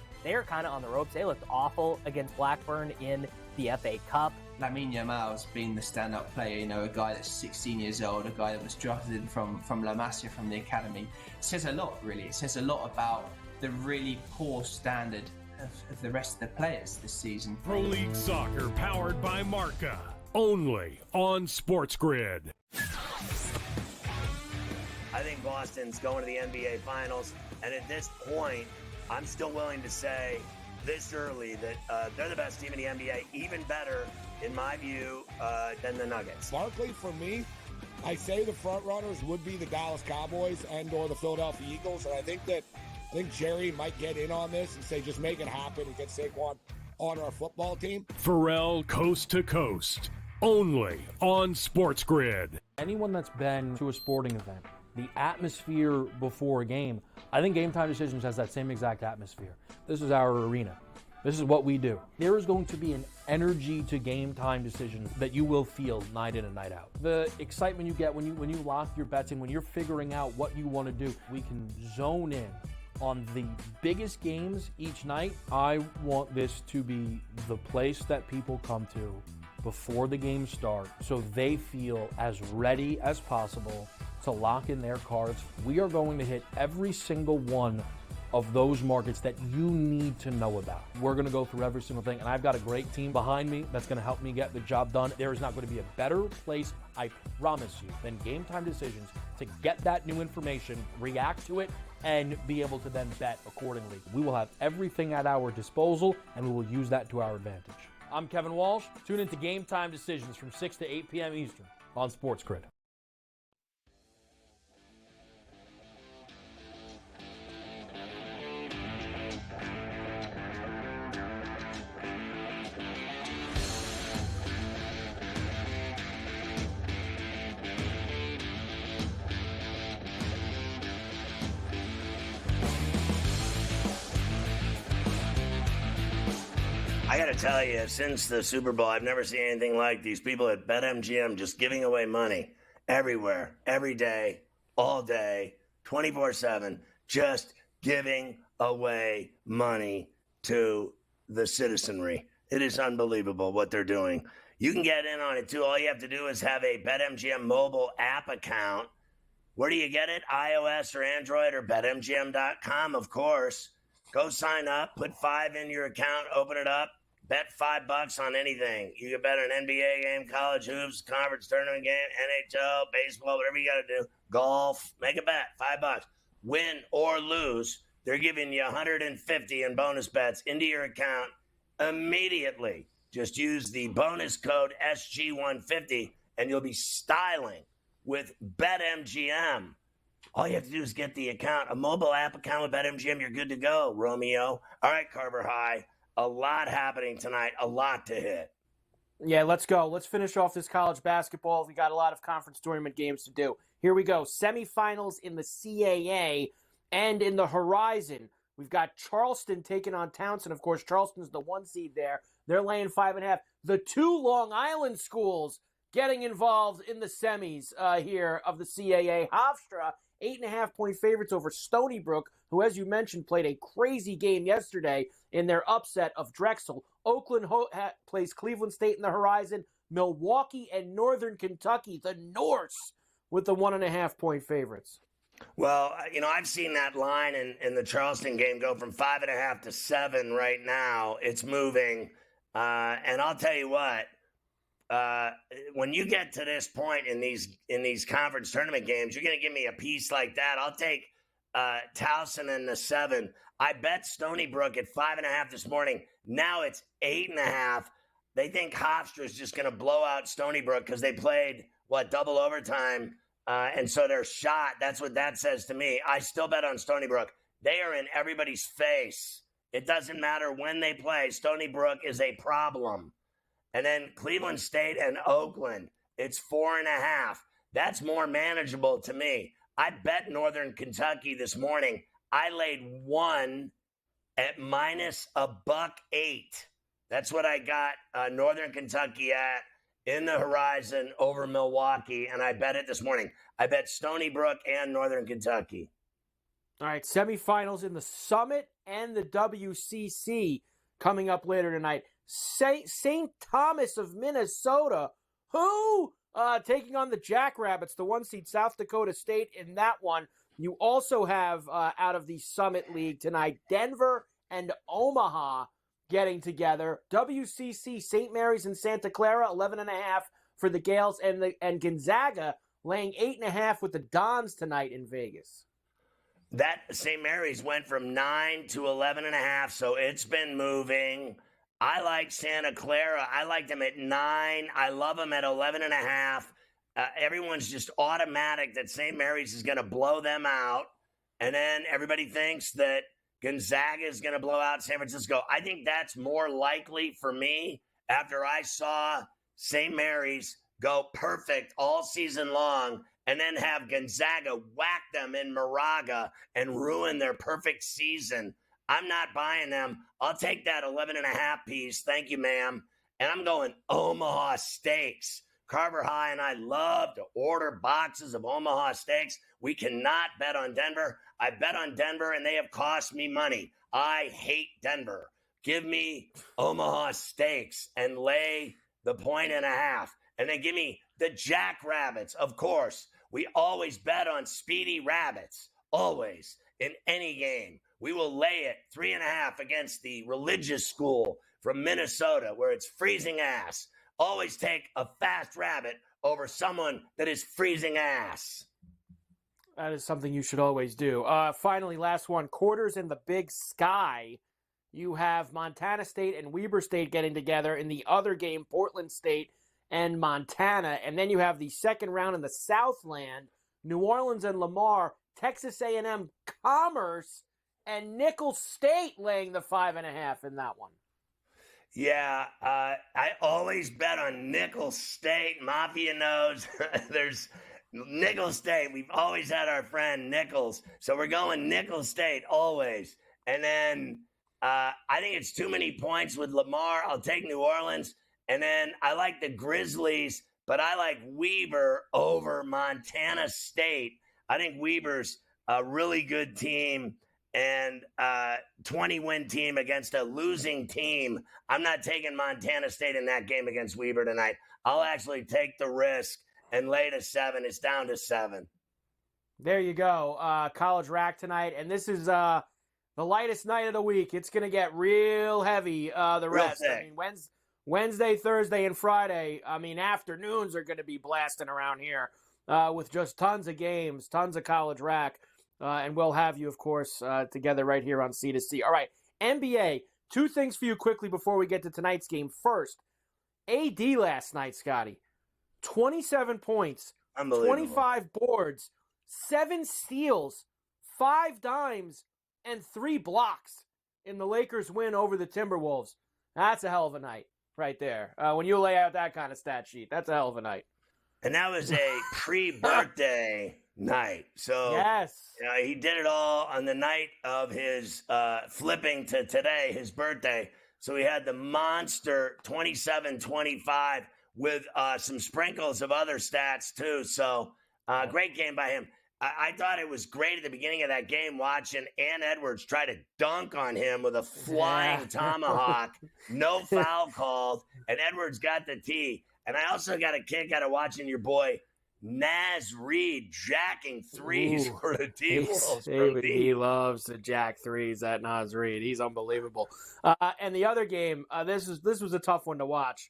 F: kind of on the ropes. They looked awful against Blackburn in the FA Cup.
G: Lamine Yamal's been the stand-up player, a guy that's 16 years old, a guy that was drafted in from La Masia, from the academy. It says a lot, really. It says a lot about the really poor standard of the rest of the players this season.
E: Pro League Soccer powered by Marca, only on SportsGrid.
A: I think Boston's going to the NBA Finals, and at this point, I'm still willing to say this early that they're the best team in the NBA, even better, in my view, than the Nuggets.
H: Barkley, for me, I say the front runners would be the Dallas Cowboys and or the Philadelphia Eagles, and I think Jerry might get in on this and say just make it happen and get Saquon on our football team.
E: Ferrall coast to coast, only on SportsGrid.
I: Anyone that's been to a sporting event, the atmosphere before a game, I think Game Time Decisions has that same exact atmosphere. This is our arena. This is what we do. There is going to be an energy to Game Time Decisions that you will feel night in and night out. The excitement you get when you lock your bets in, when you're figuring out what you want to do, we can zone in on the biggest games each night. I want this to be the place that people come to before the games start so they feel as ready as possible to lock in their cards. We are going to hit every single one of those markets that you need to know about. We're going to go through every single thing, and I've got a great team behind me that's going to help me get the job done. There is not going to be a better place, I promise you, than Game Time Decisions to get that new information, react to it, and be able to then bet accordingly. We will have everything at our disposal, and we will use that to our advantage. I'm Kevin Walsh. Tune into Game Time Decisions from 6 to 8 p.m. Eastern on SportsGrid.
A: I got to tell you, since the Super Bowl, I've never seen anything like these people at BetMGM just giving away money everywhere, every day, all day, 24/7, just giving away money to the citizenry. It is unbelievable what they're doing. You can get in on it, too. All you have to do is have a BetMGM mobile app account. Where do you get it? iOS or Android or BetMGM.com, of course. Go sign up, put $5 in your account, open it up, bet $5 on anything. You can bet an NBA game, college hoops, conference tournament game, NHL, baseball, whatever you got to do. Golf, make a bet, $5. Win or lose, they're giving you $150 in bonus bets into your account immediately. Just use the bonus code SG150 and you'll be styling with BetMGM. All you have to do is get the account, a mobile app account with BetMGM. You're good to go, Romeo. All right, Carver High. A lot happening tonight, a lot to hit.
B: Yeah, let's go. Let's finish off this college basketball. We got a lot of conference tournament games to do. Here we go. Semifinals in the CAA and in the Horizon. We've got Charleston taking on Townsend. Of course, Charleston's the 1 seed there. They're laying 5.5. The 2 Long Island schools getting involved in the semis here of the CAA. Hofstra, 8.5-point favorites over Stony Brook, who, as you mentioned, played a crazy game yesterday in their upset of Drexel. Oakland plays Cleveland State in the Horizon. Milwaukee and Northern Kentucky, the Norse, with the 1.5-point favorites.
A: Well, I've seen that line in the Charleston game go from 5.5 to 7 right now. It's moving. And I'll tell you what, when you get to this point in these conference tournament games, you're going to give me a piece like that. I'll take Towson in the 7. I bet Stony Brook at 5.5 this morning. Now it's 8.5. They think Hofstra is just going to blow out Stony Brook because they played, double overtime, and so they're shot. That's what that says to me. I still bet on Stony Brook. They are in everybody's face. It doesn't matter when they play. Stony Brook is a problem. And then Cleveland State and Oakland, it's 4.5. That's more manageable to me. I bet Northern Kentucky this morning. I laid 1 at minus $1.08. That's what I got Northern Kentucky at in the Horizon over Milwaukee, and I bet it this morning. I bet Stony Brook and Northern Kentucky.
B: All right, semifinals in the Summit and the WCC coming up later tonight. St. Thomas of Minnesota, who taking on the Jackrabbits, the 1 seed South Dakota State in that one. You also have out of the Summit League tonight, Denver and Omaha getting together. WCC, St. Mary's and Santa Clara, 11.5 for the Gales, and Gonzaga laying 8.5 with the Dons tonight in Vegas.
A: That St. Mary's went from 9 to 11.5, so it's been moving. I like Santa Clara. I like them at 9. I love them at 11.5. Everyone's just automatic that St. Mary's is going to blow them out. And then everybody thinks that Gonzaga is going to blow out San Francisco. I think that's more likely for me after I saw St. Mary's go perfect all season long and then have Gonzaga whack them in Moraga and ruin their perfect season. I'm not buying them. I'll take that 11.5 piece. Thank you, ma'am. And I'm going Omaha Steaks. Carver High and I love to order boxes of Omaha Steaks. We cannot bet on Denver. I bet on Denver, and they have cost me money. I hate Denver. Give me Omaha Steaks and lay the 1.5. And then give me the Jackrabbits, of course. We always bet on Speedy Rabbits, always, in any game. We will lay it 3.5 against the religious school from Minnesota where it's freezing ass. Always take a fast rabbit over someone that is freezing ass.
B: That is something you should always do. Finally, last one. Quarters in the Big Sky. You have Montana State and Weber State getting together. In the other game, Portland State and Montana. And then you have the second round in the Southland. New Orleans and Lamar, Texas A&M, Commerce, and Nicholls State laying the 5.5 in that one.
A: Yeah, I always bet on Nicholls State. Mafia knows there's Nicholls State. We've always had our friend Nicholls. So we're going Nicholls State always. And then I think it's too many points with Lamar. I'll take New Orleans. And then I like the Grizzlies, but I like Weber over Montana State. I think Weber's a really good team and 20-win team against a losing team. I'm not taking Montana State in that game against Weber tonight. I'll actually take the risk and lay to 7. It's down to 7.
B: There you go. College rack tonight. And this is the lightest night of the week. It's going to get real heavy the rest. I mean, Wednesday, Thursday, and Friday, afternoons are going to be blasting around here with just tons of games, tons of college rack. And we'll have you, of course, together right here on C2C. All right, NBA, 2 things for you quickly before we get to tonight's game. First, AD last night, Scotty. 27 points, 25 boards, 7 steals, 5 dimes, and 3 blocks in the Lakers' win over the Timberwolves. That's a hell of a night right there. When you lay out that kind of stat sheet, that's a hell of a night.
A: And that was a pre-birthday night. So
B: yes,
A: he did it all on the night of his flipping to today, his birthday. So he had the monster 27-25 with some sprinkles of other stats too. So great game by him. I thought it was great at the beginning of that game watching Ann Edwards try to dunk on him with a flying tomahawk. No foul called, and Edwards got the tee. And I also got a kick out of watching your boy Naz Reid jacking threes for the T-Wolves.
B: He loves to jack threes, that Naz Reid. He's unbelievable. And the other game, this was a tough one to watch.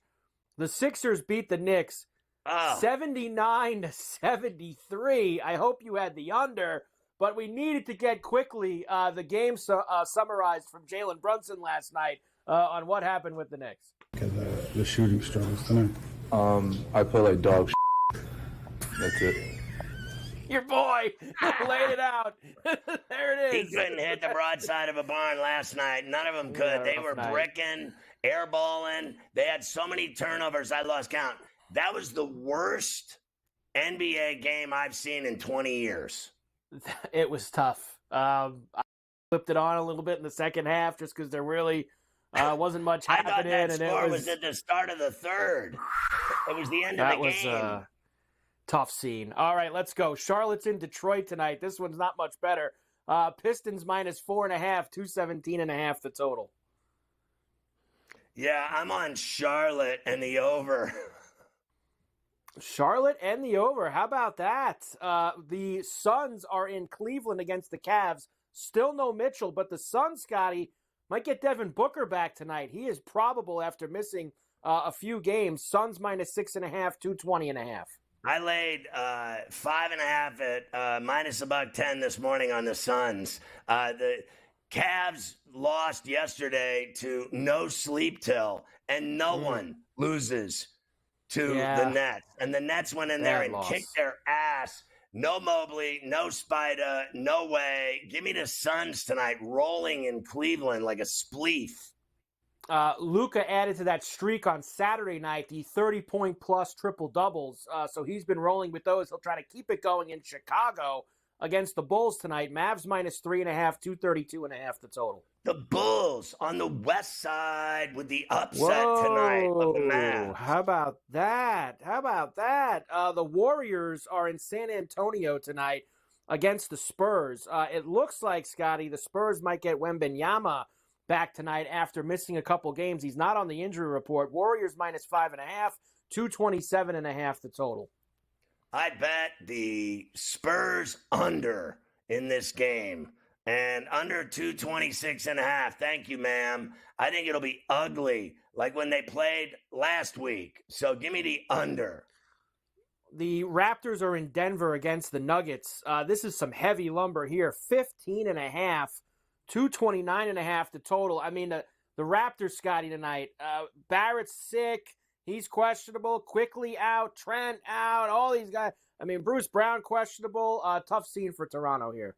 B: The Sixers beat the Knicks 79-73. I hope you had the under, but we needed to get quickly the game summarized from Jalen Brunson last night on what happened with the Knicks.
L: The shooting struggles tonight. I play like dog shit. That's it.
B: Your boy laid it out. There it is.
A: He couldn't hit the broadside of a barn last night. None of them could. They were bricking, airballing. They had so many turnovers, I lost count. That was the worst NBA game I've seen in 20 years.
B: It was tough. I flipped it on a little bit in the second half just because there really wasn't much happening.
A: I thought that score was at the start of the third. It was the end of the game.
B: That was a tough scene. All right, let's go. Charlotte's in Detroit tonight. This one's not much better. Pistons minus 4.5, 217.5 the total.
A: Yeah, I'm on Charlotte and the over.
B: Charlotte and the over. How about that? The Suns are in Cleveland against the Cavs. Still no Mitchell, but the Suns, Scotty, might get Devin Booker back tonight. He is probable after missing a few games. Suns minus 6.5, 220.5.
A: I laid 5.5 at minus $1.10 this morning on the Suns. The Cavs lost yesterday to no sleep till, and no one loses to the Nets. And the Nets went in there and kicked their ass. No Mobley, no Spida, no way. Give me the Suns tonight, rolling in Cleveland like a spleef.
B: Luka added to that streak on Saturday night, the 30-point-plus triple-doubles. So he's been rolling with those. He'll try to keep it going in Chicago against the Bulls tonight. Mavs minus 3.5, 232.5 the total.
A: The Bulls on the west side with the upset tonight of the Mavs.
B: How about that? The Warriors are in San Antonio tonight against the Spurs. It looks like, Scotty, the Spurs might get Wembanyama back tonight after missing a couple games. He's not on the injury report. Warriors minus 5.5, 227.5 the total.
A: I bet the Spurs under in this game. and under 226.5. Thank you, ma'am. I think it'll be ugly, like when they played last week. So give me the under.
B: The Raptors are in Denver against the Nuggets. This is some heavy lumber here. 15.5, 229.5 the total. I mean, the Raptors, Scotty, tonight. Barrett's sick. He's questionable. Quickly out. Trent out. All these guys. I mean, Bruce Brown questionable. Tough scene for Toronto here.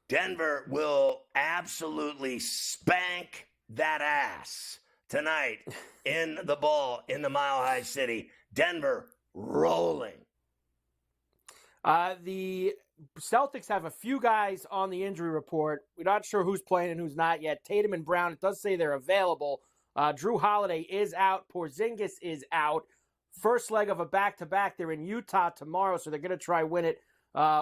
A: Denver will absolutely spank that ass tonight in the ball in the Mile High City. Denver rolling.
B: The Celtics have a few guys on the injury report. We're not sure who's playing and who's not yet. Tatum and Brown, it does say they're available. Drew Holiday is out. Porzingis is out. First leg of a back-to-back. They're in Utah tomorrow, so they're going to try win it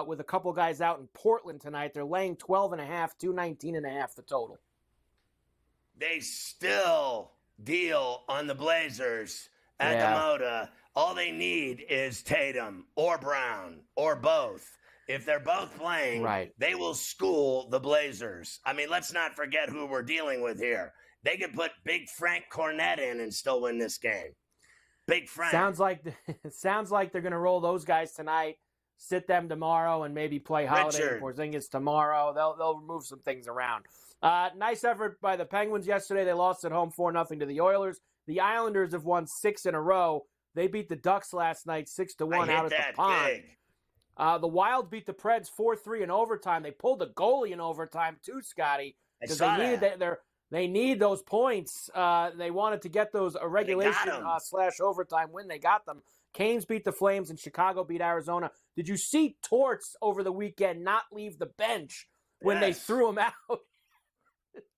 B: with a couple guys out in Portland tonight. They're laying 12.5, 219.5 the total.
A: They still deal on the Blazers at the Moda. All they need is Tatum or Brown or both. If they're both playing, they will school the Blazers. I mean, let's not forget who we're dealing with here. They could put Big Frank Cornette in and still win this game. Big Frank.
B: Sounds like they're going to roll those guys tonight, sit them tomorrow, and maybe play Holiday and Porzingis tomorrow. They'll move some things around. Nice effort by the Penguins yesterday. They lost at home 4-0 to the Oilers. The Islanders have won 6 in a row. They beat the Ducks last night 6-1 out at the pond. The Wild beat the Preds 4-3 in overtime. They pulled the goalie in overtime too, Scotty, because they need those points. They wanted to get those regulation / overtime win. They got them. Canes beat the Flames and Chicago beat Arizona. Did you see Torts over the weekend not leave the bench when they threw him out?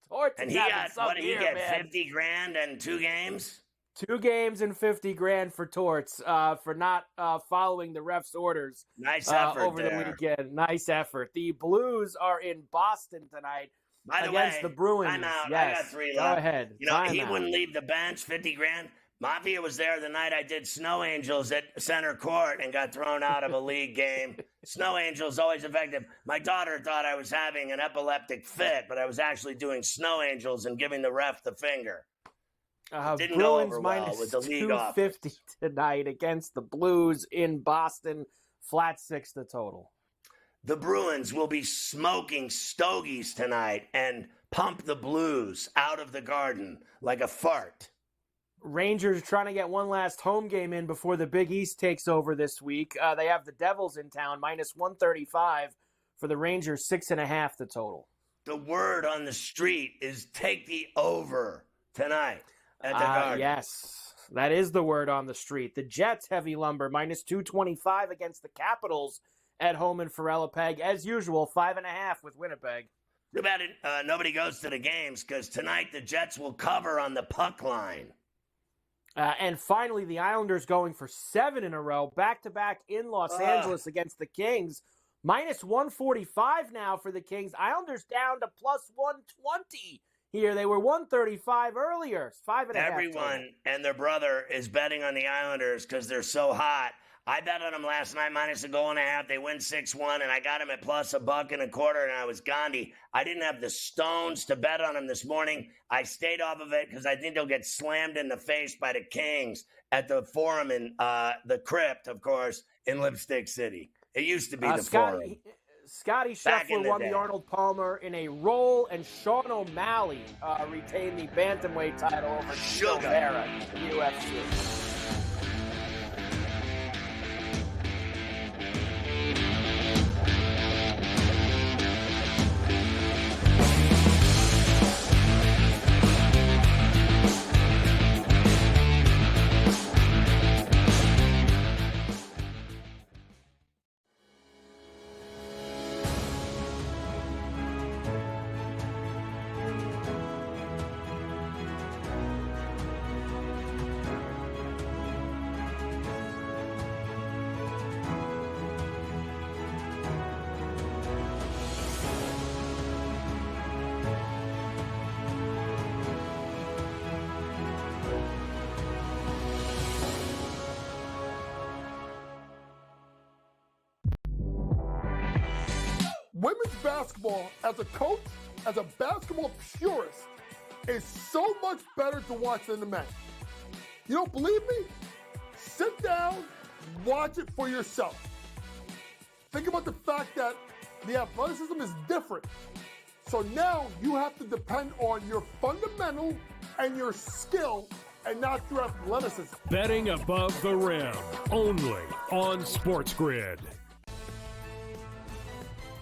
B: Torts
A: and he got, what did he get, $50,000 in 2 games?
B: 2 games and $50,000 for Torts for not following the ref's orders.
A: Nice effort
B: over the weekend. Nice effort. The Blues are in Boston tonight against the Bruins.
A: I'm out.
B: Yes.
A: I got 3 left.
B: Go ahead.
A: He wouldn't leave the bench. $50,000. Mafia was there the night I did Snow Angels at center court and got thrown out of a league game. Snow Angels always effective. My daughter thought I was having an epileptic fit, but I was actually doing Snow Angels and giving the ref the finger. Didn't go over well with the league off.
B: -250 tonight against the Blues in Boston. Flat 6 the total.
A: The Bruins will be smoking stogies tonight and pump the Blues out of the Garden like a fart.
B: Rangers trying to get one last home game in before the Big East takes over this week. They have the Devils in town, -135 for the Rangers, 6.5 the total.
A: The word on the street is take the over tonight at the Garden.
B: Yes, that is the word on the street. The Jets, heavy lumber, -225 against the Capitals at home in Ferrell-Peg. As usual, 5.5 with Winnipeg.
A: Too bad nobody goes to the games because tonight the Jets will cover on the puck line.
B: And finally, the Islanders going for 7 in a row, back-to-back in Los Angeles against the Kings. -145 now for the Kings. Islanders down to +120 here. They were 135 earlier. 5.5.
A: Everyone
B: total.
A: and their brother is betting on the Islanders because they're so hot. I bet on them last night -1.5. They win 6-1, and I got them at +$1.25, and I was Gandhi. I didn't have the stones to bet on them this morning. I stayed off of it because I think they'll get slammed in the face by the Kings at the Forum in the Crypt, of course, in Lipstick City. It used to be the Forum.
B: Scotty Scheffler won the Arnold Palmer in a roll, and Sean O'Malley retained the bantamweight title over Silveira in the UFC.
D: women's basketball, as a coach, as a basketball purist, is so much better to watch than the men. You don't believe me? Sit down, watch it for yourself. Think about the fact that the athleticism is different. So now you have to depend on your fundamental and your skill and not your athleticism.
E: Betting above the rim, only on SportsGrid.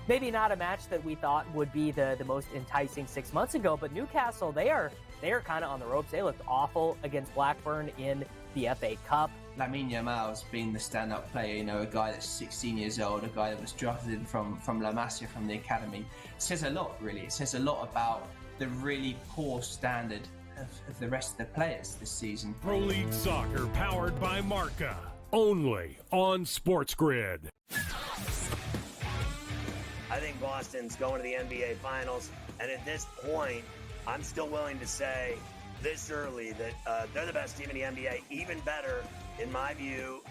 F: Maybe not a match that we thought would be the most enticing 6 months ago, but Newcastle, they are kind of on the ropes. They looked awful against Blackburn in the FA Cup.
G: Lamine Yamal's been the stand-up player, you know, a guy that's 16 years old, a guy that was drafted in from La Masia, from the academy. It says a lot, really. It says a lot about the really poor standard of the rest of the players this season.
E: Pro League Soccer powered by Marca, only on SportsGrid.
A: I think Boston's going to the NBA Finals, and at this point, I'm still willing to say this early that they're the best team in the NBA, even better, in my view,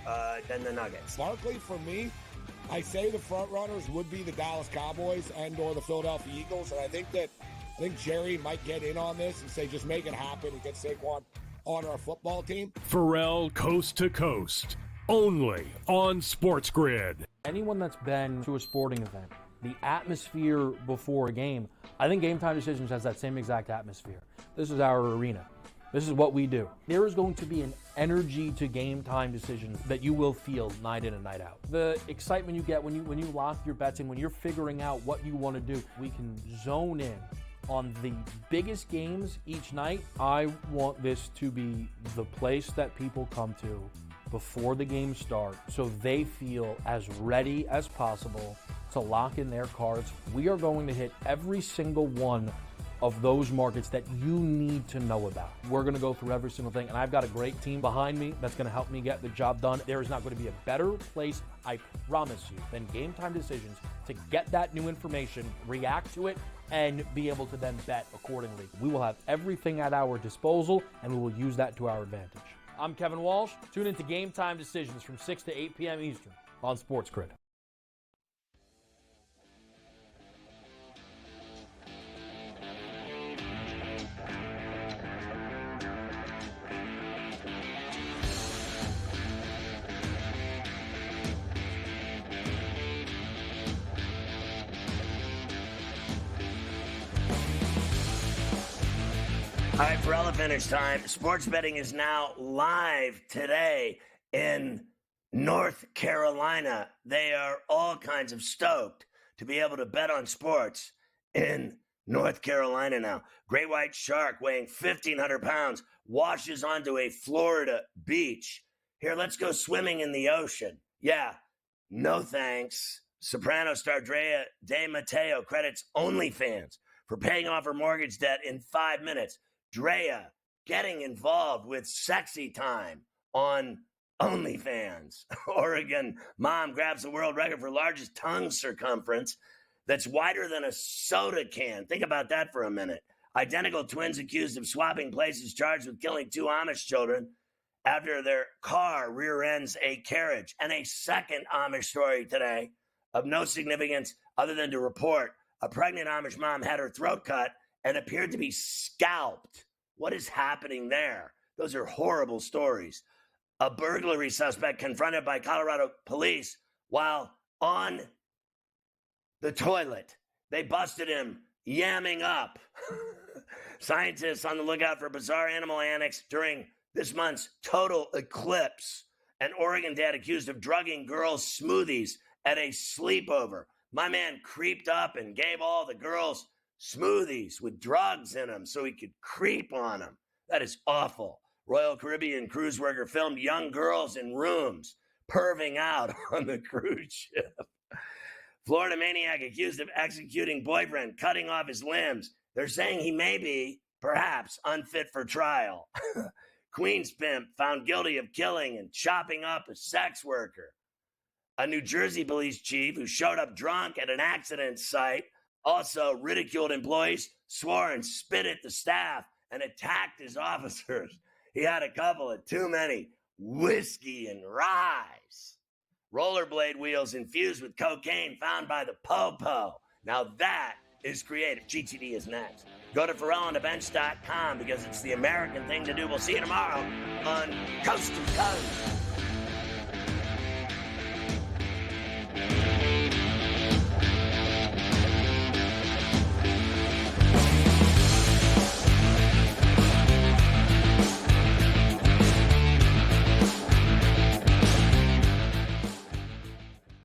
A: than the Nuggets.
H: Barkley, for me, I say the front runners would be the Dallas Cowboys and or the Philadelphia Eagles, and I think Jerry might get in on this and say just make it happen and get Saquon on our football team.
E: Ferrall coast to coast, only on SportsGrid.
I: Anyone that's been to a sporting event, the atmosphere before a game, I think Game Time Decisions has that same exact atmosphere. This is our arena. This is what we do. There is going to be an energy to Game Time Decisions that you will feel night in and night out. The excitement you get when you lock your bets in, when you're figuring out what you want to do, we can zone in on the biggest games each night. I want this to be the place that people come to before the games start so they feel as ready as possible to lock in their cards. We are going to hit every single one of those markets that you need to know about. We're going to go through every single thing, and I've got a great team behind me that's going to help me get the job done. There is not going to be a better place, I promise you, than Game Time Decisions to get that new information, react to it, and be able to then bet accordingly. We will have everything at our disposal, and we will use that to our advantage. I'm Kevin Walsh. Tune into Game Time Decisions from 6 to 8 p.m. Eastern on SportsGrid.
A: All right, for Ella finish time, sports betting is now live today in North Carolina. They are all kinds of stoked to be able to bet on sports in North Carolina now. Great white shark weighing 1,500 pounds washes onto a Florida beach. Here, let's go swimming in the ocean. Yeah, no thanks. Soprano star Drea De Matteo credits OnlyFans for paying off her mortgage debt in 5 minutes. Drea getting involved with sexy time on OnlyFans. Oregon mom grabs the world record for largest tongue circumference that's wider than a soda can. Think about that for a minute. Identical twins accused of swapping places charged with killing 2 Amish children after their car rear ends a carriage. And a second Amish story today of no significance other than to report a pregnant Amish mom had her throat cut and appeared to be scalped. What is happening there? Those are horrible stories. A burglary suspect confronted by Colorado police while on the toilet. They busted him yamming up. Scientists on the lookout for bizarre animal antics during this month's total eclipse. An Oregon dad accused of drugging girls' smoothies at a sleepover. My man creeped up and gave all the girls smoothies with drugs in them so he could creep on them. That is awful. Royal Caribbean cruise worker filmed young girls in rooms perving out on the cruise ship. Florida maniac accused of executing boyfriend, cutting off his limbs. They're saying he may be, perhaps, unfit for trial. Queens pimp found guilty of killing and chopping up a sex worker. A New Jersey police chief who showed up drunk at an accident site also ridiculed employees, swore and spit at the staff, and attacked his officers. He had a couple of too many whiskey and ryes. Rollerblade wheels infused with cocaine found by the Popo. Now that is creative. GTD is next. Go to FerrallOnTheBench.com because it's the American thing to do. We'll see you tomorrow on Coast to Coast.